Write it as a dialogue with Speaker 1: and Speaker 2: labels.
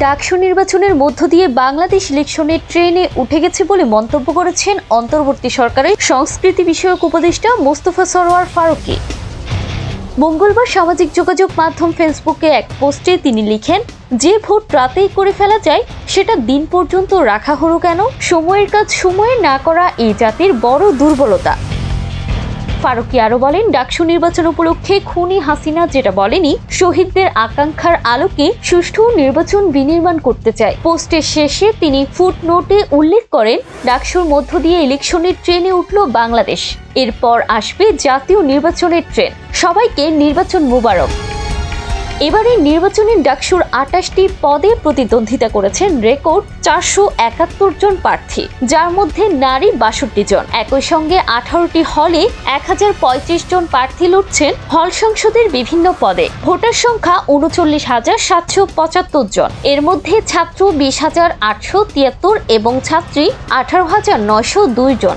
Speaker 1: ডাকসু নির্বাচনের মধ্য দিয়ে বাংলাদেশ ইলেকশনের ট্রেনে উঠে গেছে বলে মন্তব্য করেছেন অন্তর্বর্তী সরকারের সংস্কৃতি বিষয়ক উপদেষ্টা মোস্তফা সরোয়ার ফারুকী। মঙ্গলবার সামাজিক যোগাযোগ মাধ্যম ফেসবুকে এক পোস্টে তিনি লিখেন, যে ভোট রাতেই করে ফেলা যায় সেটা দিন পর্যন্ত রাখা হলো কেন? সময়ের কাজ সময়ে না করা এই জাতির বড় দুর্বলতা। ফারুকী আরো বলেন, ডাকসু নির্বাচন উপলক্ষে খুনি হাসিনা যেটা বলেনি, শহীদদের আকাঙ্ক্ষার আলোকে সুষ্ঠু নির্বাচন বিনির্মাণ করতে চায়। পোস্টের শেষে তিনি ফুটনোটে উল্লেখ করেন, ডাকসুর মধ্য দিয়ে ইলেকশনের ট্রেনে উঠল বাংলাদেশ, এরপর আসবে জাতীয় নির্বাচনের ট্রেন। সবাইকে নির্বাচন মোবারক। এবারে নির্বাচনে ডাকসুর ২৮টি পদে প্রতিদ্বন্দ্বিতা করেছেন রেকর্ড ৪৭১ জন প্রার্থী, যার মধ্যে নারী ৬২ জন। একই সঙ্গে ১৮টি হলে ১০৩৫ জন প্রার্থী লড়ছেন হল সংসদের বিভিন্ন পদে। ভোটার সংখ্যা ৩৯,৭৭৫ জন। এর মধ্যে ছাত্র ২০,৮৭৩ এবং ছাত্রী ১৮,৯০২ জন।